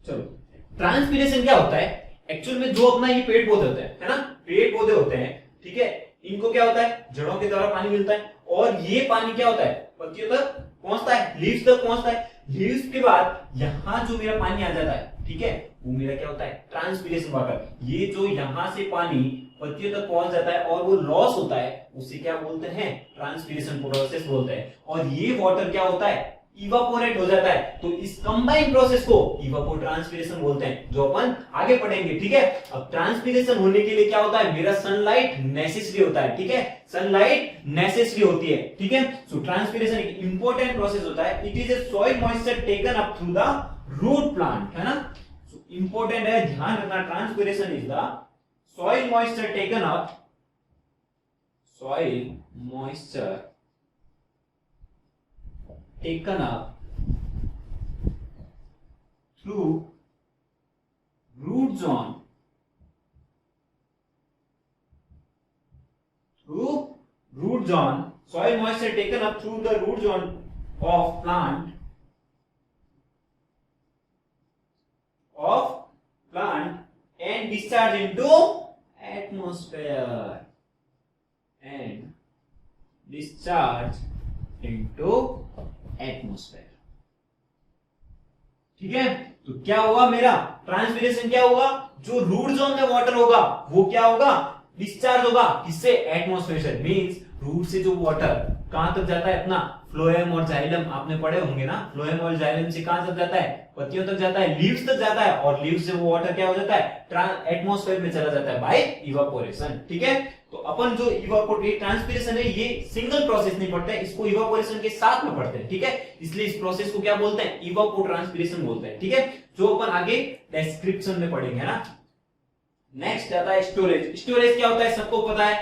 Speaker 2: चलो ट्रांसपीरेशन क्या होता है, एक्चुअल में जो अपना ये पेड़ पौधे होते हैं, है ना, पेड़ पौधे होते हैं, ठीक है, इनको क्या होता है, जड़ों के द्वारा पानी मिलता है, और ये पानी क्या होता है, पत्तियों तक पहुंचता है, लीव्स तक पहुंचता है। लीव्स के बाद यहां जो मेरा पानी आ जाता है, ठीक है, वो मेरा क्या होता है, ट्रांसपीरेशन वाटर। ये जो यहां से पानी पत्तियों तक पहुंच जाता है और वो लॉस होता है, उसे क्या बोलते हैं, ट्रांसपीरेशन प्रोसेस बोलते हैं। और ये वाटर क्या होता है, इवापोरेट हो जाता है। तो इस कंबाइंड प्रोसेस को इवापोट्रांसपिरेशन बोलते हैं, जो अपन आगे पढ़ेंगे, ठीक है। अब ट्रांसपिरेशन होने के लिए क्या होता है, मेरा सनलाइट नेसेसरी होता है, ठीक है, सनलाइट नेसेसरी होती है, ठीक है। सो ट्रांसपिरेशन एक इंपॉर्टेंट प्रोसेस होता है। It is a soil moisture taken up through the root plant, है ना। सो इंपॉर्टेंट है, ध्यान रखना, transpiration is the soil moisture taken up, soil moisture taken up through root zone, soil moisture taken up through the root zone of plant and discharge into atmosphere, and discharge into atmosphere, ठीक है। तो क्या होगा, मेरा transpiration क्या होगा, जो root zone में वाटर होगा वो क्या होगा, डिस्चार्ज होगा, किससे, एटमॉस्फेयर से। मींस रूट से जो वाटर कहां तक जाता है, अपना फ्लोएम और जाइलम आपने पढ़े होंगे ना, फ्लोएम और जाइलम से कहां तक जाता है, पत्तियों तक जाता है, लीव्स तक जाता है, और लीव्स से वो वाटर क्या हो जाता है, एटमॉस्फेयर में चला जाता है बाय इवापोरेशन, ठीक है। तो अपन जो इवापोरेट ट्रांसपिरेशन है, ये सिंगल प्रोसेस नहीं पढ़ते हैं, इसको इवापोरेशन के साथ में पढ़ते हैं, ठीक है। इसलिए इस प्रोसेस को क्या बोलते हैं, इवापोट्रांसपिरेशन बोलते हैं, ठीक है, जो अपन आगे डिस्क्रिप्शन में पढ़ेंगे, है ना। नेक्स्ट आता है स्टोरेज। स्टोरेज क्या होता है, सबको पता है,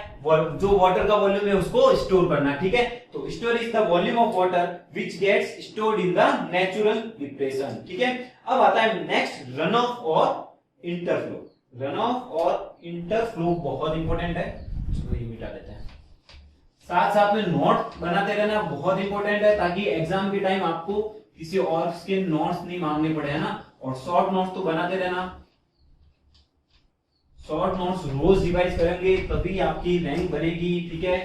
Speaker 2: जो वाटर का वॉल्यूम है उसको स्टोर करना, ठीक है। तो storage the volume of water which gets stored in the natural depression, ठीक है। अब आता है नेक्स्ट, रन ऑफ और इंटरफ्लो। रन ऑफ और इंटरफ्लो बहुत इंपॉर्टेंट है, चलो ये मिटा देते हैं। साथ साथ में नोट बनाते रहना, बहुत इंपॉर्टेंट है, ताकि एग्जाम के टाइम आपको किसी और के नोट्स नहीं मांगने पड़े, है ना। और शॉर्ट नोट्स तो बनाते रहना, शॉर्ट नोट्स रोज रिवाइज करेंगे तभी आपकी रैंक बनेगी, ठीक है।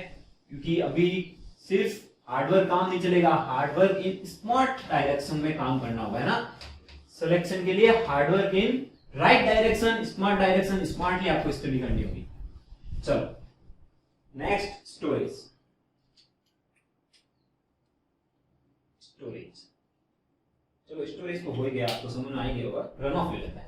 Speaker 2: क्योंकि अभी सिर्फ हार्डवर्क काम नहीं चलेगा, हार्डवर्क इन स्मार्ट डायरेक्शन में काम करना होगा, है ना। सिलेक्शन के लिए hard work in right direction, smart direction, smartly आपको स्टडी करनी होगी। चलो नेक्स्ट, स्टोरेज। स्टोरेज, चलो स्टोरेज तो हो ही गया, आपको समझ में आ ही गया होगा। रन ऑफ ले लेते हैं।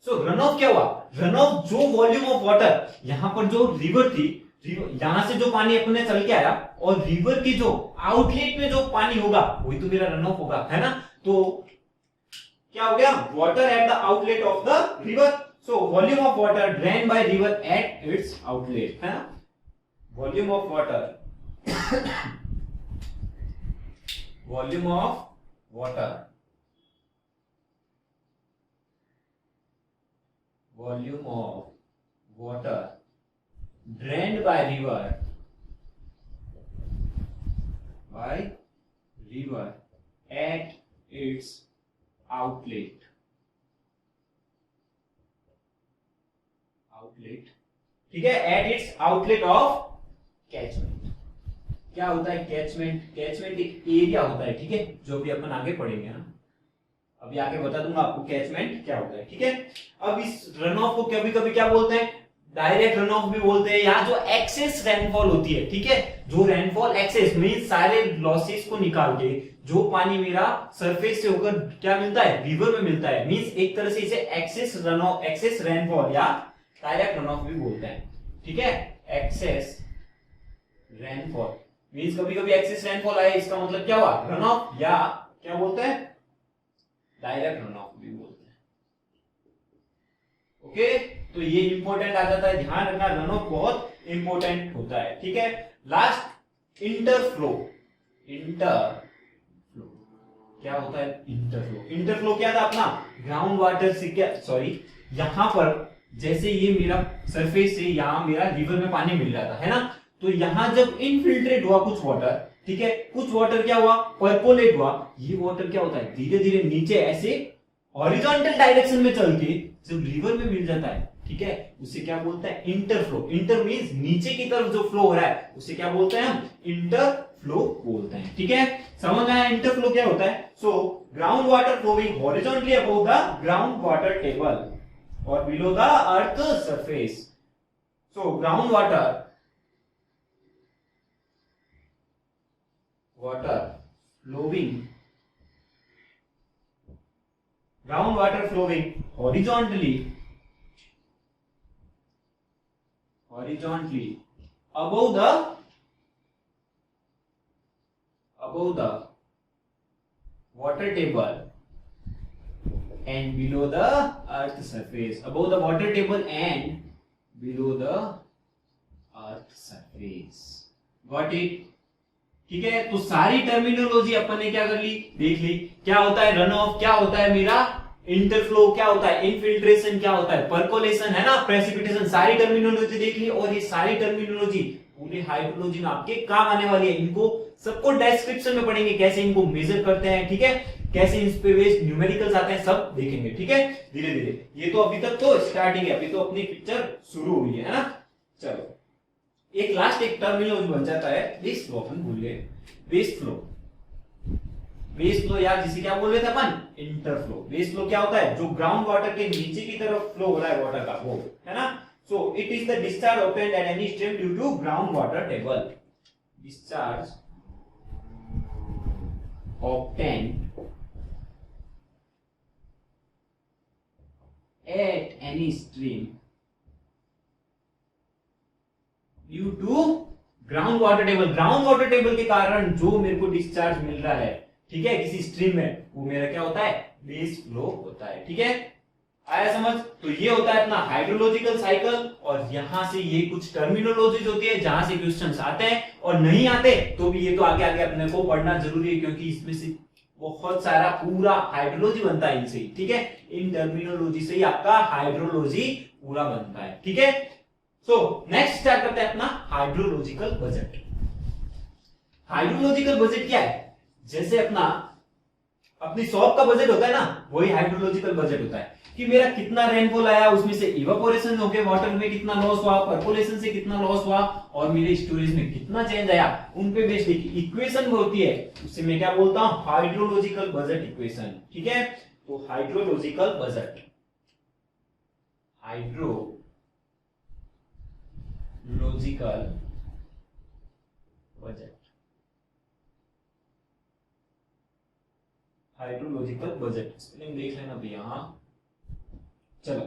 Speaker 2: सो रन ऑफ क्या हुआ, रन ऑफ जो वॉल्यूम ऑफ वाटर, यहां पर जो रिवर थी, यहां से जो पानी अपने चल के आया, और रिवर के जो आउटलेट में जो पानी होगा वही तो मेरा रन ऑफ होगा, है ना। तो क्या हो गया, water at the outlet of the river. So volume of water drain by river at its outlet, है ना। Volume of water volume of water volume of water drained by river at its outlet, ठीक है, at its outlet of catchment। क्या होता है catchment, catchment एक area होता है, ठीक है, जो भी अपन आगे पढ़ेंगे ना, अभी आगे बता दूंगा आपको कैचमेंट क्या होता है, ठीक है। अब इस रन ऑफ को कभी कभी क्या बोलते हैं, डायरेक्ट रन ऑफ भी बोलते हैं, या जो एक्सेस रेनफॉल होती है, ठीक है, जो रेनफॉल एक्सेस मींस सारे लॉसेस को निकाल के जो पानी मेरा सरफेस से होकर क्या मिलता है, रिवर में मिलता है, मींस एक तरह से इसे excess run off, excess rainfall या डायरेक्ट रन ऑफ भी बोलते हैं, ठीक है। एक्सेस रेनफॉल मींस कभी कभी एक्सेस रेनफॉल आए, इसका मतलब क्या हुआ, रन ऑफ, या क्या बोलते हैं, डायरेक्ट रन ऑफ भी बोलते हैं, ओके। तो ये इंपॉर्टेंट आ जाता है, ध्यान रखना, रन ऑफ बहुत इंपॉर्टेंट होता है, ठीक है। लास्ट, इंटरफ्लो। इंटरफ्लो क्या होता है, इंटरफ्लो, इंटरफ्लो क्या था अपना, ग्राउंड वाटर से क्या, सॉरी, यहां पर जैसे ये मेरा सरफेस से यहां मेरा रिवर में पानी मिल रहा था, है ना। तो यहां जब इनफिल्ट्रेट हुआ कुछ वाटर, ठीक है, कुछ वाटर क्या हुआ, परकोलेट हुआ, ये वाटर क्या होता है, धीरे धीरे नीचे ऐसे हॉरिजॉन्टल डायरेक्शन में चल के जब रिवर में मिल जाता है, ठीक है, उसे क्या बोलते हैं? इंटरफ्लो। इंटर मींस नीचे की तरफ जो फ्लो हो रहा है उसे क्या बोलते हैं हम? इंटरफ्लो बोलते हैं। ठीक है, समझ आया इंटरफ्लो क्या होता है? So ground water flowing horizontally above the ground water table और below the earth surface. So ground water flowing, groundwater flowing horizontally above the water table and below the earth surface. Above the water table and below the earth surface. Got it? ठीक है, तो सारी terminology अपन ने क्या कर ली? देख ली। क्या होता है रन ऑफ, क्या होता है मेरा इंटरफ्लो, क्या होता है इनफिल्ट्रेशन, क्या होता है परकोलेशन, है ना, प्रेसिपिटेशन, सारी टर्मिनोलॉजी देख ली। और ये सारी टर्मिनोलॉजी पूरे हाइड्रोलॉजी में आपके काम आने वाली है। इनको सबको डिस्क्रिप्शन में पढ़ेंगे, कैसे इनको मेजर करते हैं, ठीक है, कैसे इन पे बेस्ड न्यूमेरिकल्स आते हैं, सब देखेंगे। ठीक है, धीरे धीरे। ये तो अभी तक तो स्टार्टिंग है, अभी तो अपनी पिक्चर शुरू हुई है ना। चलो एक लास्ट एक टर्मिनोलॉजी बन जाता है बेस फ्लो। अपन भूल गए बेस फ्लो। बेस फ्लो यार जिसे क्या बोल रहे थे अपन? इंटरफ्लो। बेस फ्लो क्या होता है? जो ग्राउंड वाटर के नीचे की तरफ फ्लो हो रहा है वाटर का, वो है ना। So it is the discharge open at any stream due to ground water table. Discharge obtained at any stream due to ground water table. Ground water table के कारण जो मेरे को डिस्चार्ज मिल रहा है, ठीक है, किसी स्ट्रीम में, वो मेरा क्या होता है? बेस फ्लो होता है। ठीक है, आया समझ? तो ये होता है अपना हाइड्रोलॉजिकल साइकिल। और यहां से ये कुछ टर्मिनोलॉजीज होती है जहां से क्वेश्चंस आते हैं, और नहीं आते तो भी ये तो आगे आगे अपने को पढ़ना जरूरी है, क्योंकि इसमें से बहुत सारा पूरा हाइड्रोलॉजी बनता है इनसे ही। ठीक है, इन टर्मिनोलॉजी से ही आपका हाइड्रोलॉजी पूरा बनता है। ठीक है, सो नेक्स्ट स्टार्ट करते हैं अपना हाइड्रोलॉजिकल बजट। हाइड्रोलॉजिकल बजट क्या है? जैसे अपनी शॉप का बजट होता है ना, वही हाइड्रोलॉजिकल बजट होता है कि मेरा कितना रेनफॉल आया, उसमें से इवापोरेशन होके वाटर में कितना लॉस हुआ, परकोलेशन से कितना लॉस हुआ, और मेरे स्टोरेज में कितना चेंज आया, उन पे बेस्ड इक्वेशन होती है, उससे मैं क्या बोलता हूं? Hydrological budget equation. ठीक है, तो hydrological budget, hydrological budget, hydrological budget spelling देख लेना भैया। चलो,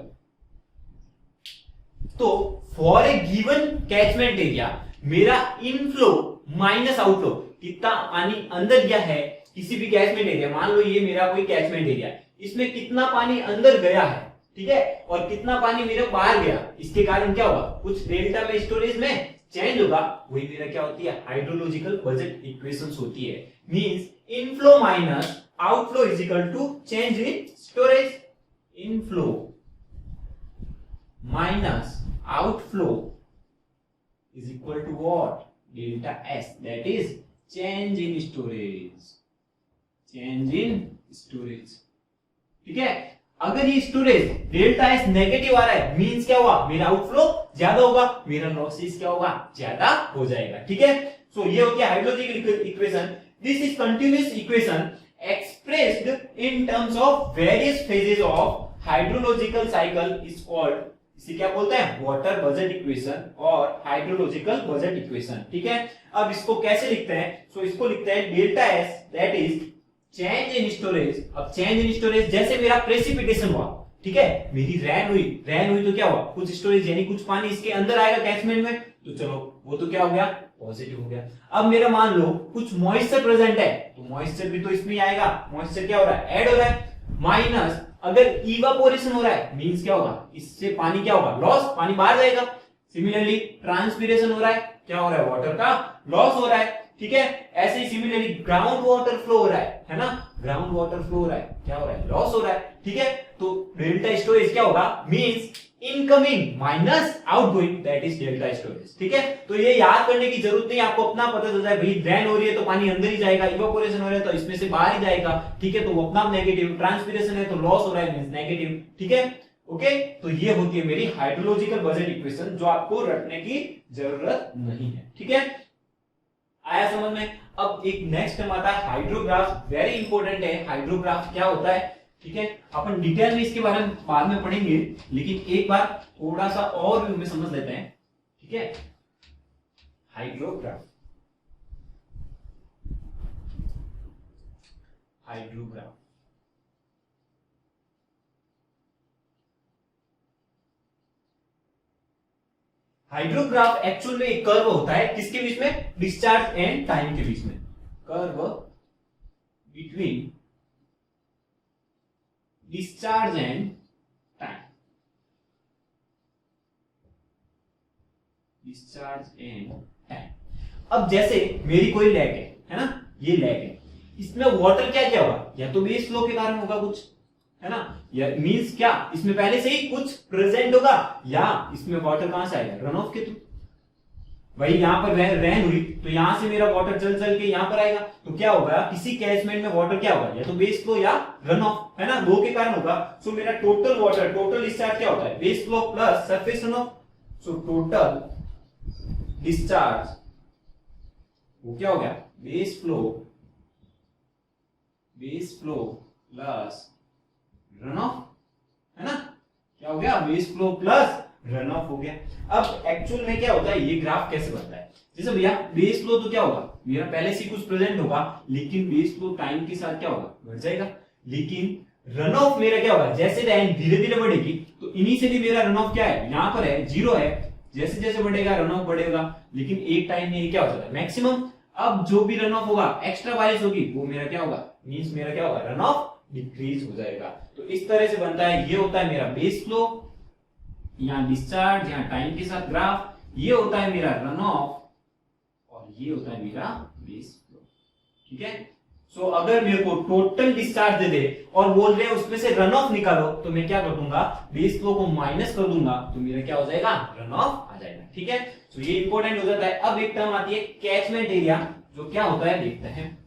Speaker 2: तो for a given catchment area मेरा इनफ्लो माइनस आउटफ्लो, कितना पानी अंदर गया है किसी भी कैचमेंट एरिया, मान लो ये मेरा कोई कैचमेंट एरिया है, इसमें कितना पानी अंदर गया है, ठीक है, और कितना पानी मेरे बाहर गया, इसके कारण क्या होगा? कुछ डेल्टा में स्टोरेज में चेंज होगा, वही मेरा क्या होती है? हाइड्रोलॉजिकल बजट इक्वेशंस होती है। Means inflow minus outflow is equal to change in storage. Inflow minus outflow is equal to what? Delta S, that is change in storage. Change in storage. ठीक है, अगर ये स्टोरेज डेल्टा एस नेगेटिव आ रहा है, means क्या हुआ? मेरा outflow ज्यादा होगा, मेरा लॉसेस क्या होगा? ज्यादा हो जाएगा। ठीक है, सो ये हो गया hydrological equation. This is continuous equation expressed in terms of various phases of hydrological cycle is called, इसे क्या बोलते हैं? वाटर बजट इक्वेशन और हाइड्रोलॉजिकल बजट इक्वेशन। ठीक है, अब इसको कैसे लिखते हैं? सो इसको लिखते हैं delta S that is change in storage. अब चेंज इन स्टोरेज, जैसे मेरा प्रेसिपिटेशन हुआ, ठीक है, मेरी रेन हुई तो क्या हुआ? कुछ स्टोरेज यानी कुछ पानी इसके अंदर आएगा कैचमेंट में, तो चलो वो तो क्या हो गया? पॉजिटिव हो गया। अब मेरा मान लो कुछ मॉइस्चर प्रेजेंट है, तो मॉइस्चर भी तो इसमें आएगा, मॉइस्चर क्या हो रहा है? ऐड हो रहा है। माइनस अगर इवापोरेशन हो रहा है, मींस क्या होगा? इससे पानी क्या होगा? लॉस, पानी बाहर जाएगा। सिमिलरली ट्रांसपीरेशन हो रहा है, क्या हो रहा है? वाटर का लॉस हो रहा है। ठीक है, ऐसे ही सिमिलरली ग्राउंड वाटर फ्लो हो रहा है ना, ग्राउंड वाटर फ्लो हो रहा है, क्या हो रहा है? लॉस हो रहा है। ठीक है, तो डेल्टा स्टोरेज क्या होगा? Means incoming minus outgoing, that is delta storage. ठीक है, तो ये याद करने की जरूरत नहीं, आपको अपना पता चल जाए भाई ड्रेन हो रही है तो पानी अंदर ही जाएगा, इवापोरेशन हो रहा है तो इसमें से बाहर ही जाएगा। ठीक है, तो वो अपना नेगेटिव, ट्रांसपिरेशन है तो लॉस हो रहा है मींस नेगेटिव। ठीक है, ओके, तो ये होती है मेरी हाइड्रोलॉजिकल बजट इक्वेशन, जो आपको रटने की जरूरत नहीं है। ठीक है, आया समझ में। अब एक नेक्स्ट टर्म आता है हाइड्रोग्राफ, वेरी इंपॉर्टेंट है। हाइड्रोग्राफ क्या होता है, ठीक है, अपन डिटेल में इसके बारे में बाद में पढ़ेंगे, लेकिन एक बार थोड़ा सा और भी समझ लेते हैं। ठीक है, हाइड्रोग्राफ, हाइड्रोग्राफ हाइड्रोग्राफ एक्चुअल में एक कर्व होता है, किसके बीच में, डिस्चार्ज एंड टाइम के बीच में, curve between discharge and time, discharge and time. अब जैसे मेरी कोई लैग है ना, ये लैग है, इसमें वाटर क्या क्या होगा, या तो बेस फ्लो के कारण होगा कुछ, है ना, या मींस क्या, इसमें पहले से ही कुछ प्रेजेंट होगा, या इसमें वाटर कहां से आएगा, रन ऑफ के थ्रू। भाई यहां पर रेन हुई तो यहां से मेरा वाटर चल चल के यहां पर आएगा, तो क्या होगा, किसी कैचमेंट में वाटर क्या होगा, या तो बेस फ्लो या रन ऑफ, है ना, दो के कारण होगा। सो मेरा टोटल वाटर, टोटल डिस्चार्ज क्या होता है, base flow plus surface run of. So total discharge वो क्या हो गया, base flow plus run of, है ना, क्या हो गया, base flow plus run of हो गया। अब एक्चुअल में क्या होता है, ये ग्राफ कैसे बनता है, जैसे भैया बेस फ्लो तो क्या होगा, मेरा पहले से कुछ प्रेजेंट होगा, लेकिन बेस फ्लो टाइम के साथ क्या होगा, बढ़ जाएगा। लेकिन रन ऑफ मेरा क्या होगा, जैसे लाइन धीरे धीरे बढ़ेगी तो इनिशियली मेरा रन ऑफ क्या है, यहां पर है, जीरो है, जैसे जैसे बढ़ेगा रन ऑफ बढ़ेगा, लेकिन एक टाइम में ये क्या हो जाता है, मैक्सिमम। अब जो भी रन ऑफ होगा, एक्स्ट्रा बारिश होगी, वो मेरा क्या होगा, मींस मेरा क्या होगा, रन ऑफ डिक्रीज हो जाएगा। तो इस तरह से बनता है, ये होता है मेरा बेस फ्लो, यहां डिस्चार्ज, यहां टाइम के साथ ग्राफ, ये होता है मेरा रन ऑफ, और ये होता है मेरा बेस फ्लो। ठीक है, सो अगर मेरे को टोटल डिस्चार्ज दे दे और बोल रहे हैं उसमें से रन ऑफ निकालो, तो मैं क्या कर दूंगा, बेस फ्लो को माइनस कर दूंगा, तो मेरा क्या हो जाएगा, रन ऑफ आ जाएगा। ठीक है, तो ये इंपॉर्टेंट हो जाता है। अब एक टर्म आती है कैचमेंट एरिया, जो क्या होता है देखते हैं।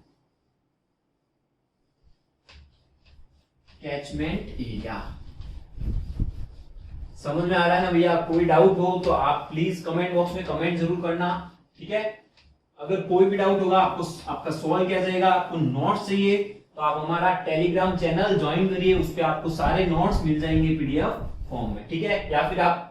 Speaker 2: कैचमेंट एरिया समझ में आ रहा है ना भैया, कोई डाउट हो तो आप प्लीज कमेंट बॉक्स में कमेंट जरूर करना। ठीक है, अगर कोई भी डाउट होगा, आपको आपका सवाल क्या जाएगा, आपको नोट्स चाहिए तो आप हमारा टेलीग्राम चैनल ज्वाइन करिए, उस पर आपको सारे नोट्स मिल जाएंगे पीडीएफ फॉर्म में। ठीक है, या फिर आप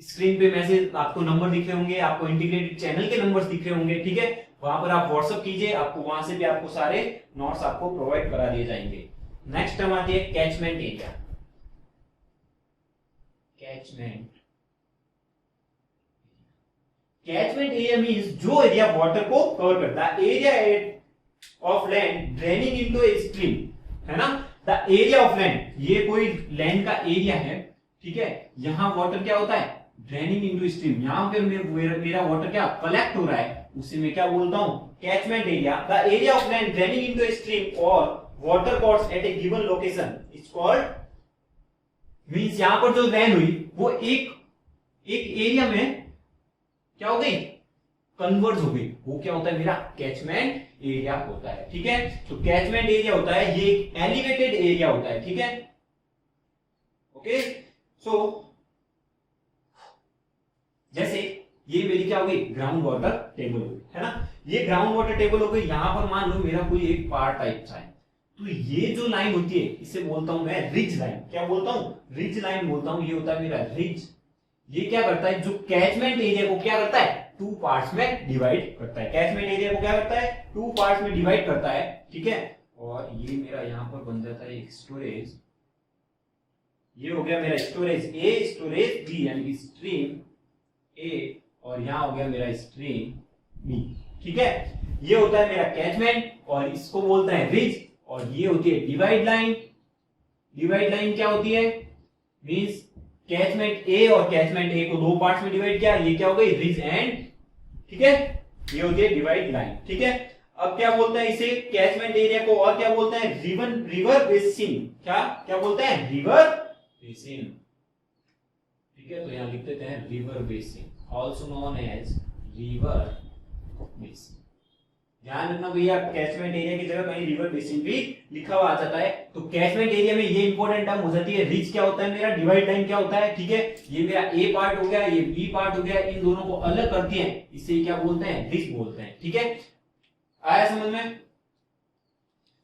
Speaker 2: स्क्रीन पे मैसेज, आपको नंबर दिख रहे होंगे, आपको इंटीग्रेटेड चैनल के नंबर्स दिख रहे होंगे। ठीक है, वहां पर आप व्हाट्सएप कीजिए, आपको वहां से भी आपको सारे नोट्स आपको प्रोवाइड करा दिए जाएंगे। नेक्स्ट टर्म आती है catchment area. Catchment area means जो एरिया वाटर को कवर करता है, area of land draining into a stream, है ना, द एरिया ऑफ लैंड, ये कोई लैंड का एरिया है। ठीक है, यहां वाटर क्या होता है, ड्रेनिंग इनटू स्ट्रीम, यहां पे मेरा वाटर क्या कलेक्ट हो रहा है, उसे मैं क्या बोलता हूं, catchment area. The area of land draining into a stream और water course at a given location is called, means यहां पर जो लैंड हुई वो एक एरिया में क्या हो गई, कन्वर्ज हो गई, वो क्या होता है, मेरा कैचमेंट एरिया होता है। ठीक है, तो कैचमेंट एरिया होता है, ये एक एलिवेटेड एरिया होता है। ठीक है, ओके, सो जैसे ये मेरी क्या हो गई, ग्राउंड वाटर टेबल हो गई, है ना, ये ग्राउंड वाटर टेबल हो गई। यहां पर मान लो मेरा कोई एक पार टाइप था, तो ये जो लाइन होती है इसे बोलता हूं मैं रिज लाइन। क्या बोलता हूं, रिज लाइन बोलता हूं, ये होता है मेरा रिज। ये क्या करता है, जो कैचमेंट एरिया को क्या करता है, टू पार्ट्स में डिवाइड करता है, कैचमेंट एरिया को क्या करता है, टू पार्ट्स में डिवाइड करता है। ठीक है, और ये मेरा यहां पर बन जाता है एक स्टोरेज, ये हो गया मेरा स्टोरेज ए, स्टोरेज बी, यानी स्ट्रीम ए, और यहां हो गया मेरा स्ट्रीम बी। ठीक है, ये होता है मेरा कैचमेंट, और इसको बोलते हैं रिज, और ये होती है डिवाइड लाइन। डिवाइड लाइन क्या होती है, मींस कैचमेंट ए और कैचमेंट ए को दो पार्ट्स में डिवाइड किया, ये क्या हो गई, रिज एंड। ठीक है, ये होती है डिवाइड लाइन। ठीक है, अब क्या बोलते हैं इसे, कैचमेंट एरिया को और क्या बोलते हैं, रिवर बेसिन। क्या क्या बोलते हैं, रिवर बेसिन। ठीक है, तो यहाँ लिख देते हैं river basin, also known as river basin. ध्यान रखना भैया, कैचमेंट एरिया की जगह कहीं रिवर बेसिन भी लिखा हुआ आ जाता है। तो कैचमेंट एरिया में ये इंपॉर्टेंट टर्म हो जाती है, रिच क्या होता है मेरा, डिवाइड लाइन क्या होता है, ठीक है। ये मेरा ए पार्ट हो गया, ये बी पार्ट हो गया, इन दोनों को अलग करती है, इसे क्या बोलते हैं, रिच बोलते हैं, ठीक है। आया समझ में?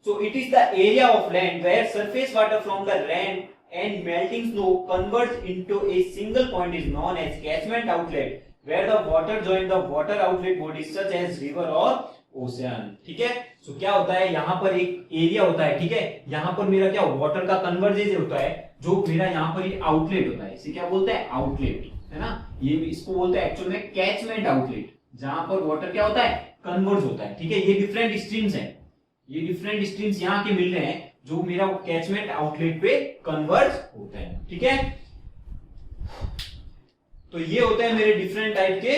Speaker 2: So it is the area of land where surface water from the land and melting snow converts into a single point is known as catchment outlet, where the water join the water outlet bodies such as river or ocean, ठीक है। सो क्या होता है, यहाँ पर एक area होता है, ठीक है, यहाँ पर मेरा क्या वाटर का कन्वर्जेंस होता है, जो मेरा यहाँ पर ये आउटलेट होता है, इसे क्या बोलते हैं, आउटलेट, है ना। ये इसको बोलते हैं एक्चुअल में कैचमेंट आउटलेट, जहां पर वाटर क्या होता है, कन्वर्ज होता है, ठीक है। ये डिफरेंट स्ट्रीम्स हैं, ये डिफरेंट स्ट्रीम्स यहाँ के मिल रहे हैं जो मेरा कैचमेंट आउटलेट पे कन्वर्ज होते हैं, ठीक है। तो ये होते हैं मेरे डिफरेंट टाइप के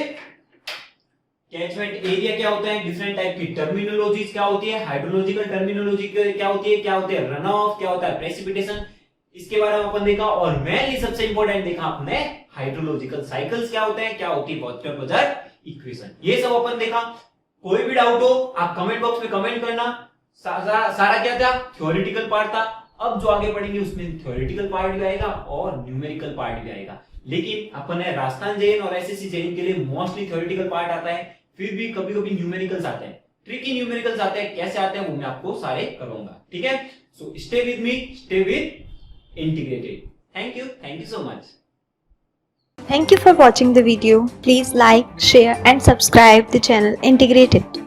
Speaker 2: कैचमेंट एरिया। क्या होता है, डिफरेंट टाइप की टर्मिनोलॉजीज क्या होती है, हाइड्रोलॉजिकल टर्मिनोलॉजी क्या होती है रन ऑफ, क्या होता है प्रेसिपिटेशन, इसके बारे में अपन देखा। और मेनली सबसे इंपॉर्टेंट देखा आपने हाइड्रोलॉजिकल साइकिल्स क्या होते हैं, क्या होती है वाटर बजट इक्वेशन, ये सब अपन देखा। कोई भी डाउट हो आप कमेंट बॉक्स में कमेंट करना। सारा क्या था, थ्योरेटिकल पार्ट था। अब जो आगे पढ़ेंगे उसमें थ्योरेटिकल पार्ट भी आएगा और न्यूमेरिकल पार्ट भी आएगा। लेकिन अपन राजस्थान जैन और एसएससी जैन के लिए मोस्टली थ्योरेटिकल पार्ट आता है, फिर भी कभी कभी न्यूमेरिकल्स आते हैं, ट्रिकी न्यूमेरिकल्स आते हैं। कैसे आते हैं वो मैं आपको सारे करवाऊंगा, ठीक है। So stay with me, stay with integrated. Thank you so much.
Speaker 3: Thank you for watching the video. Please like, share and subscribe the channel Integrated.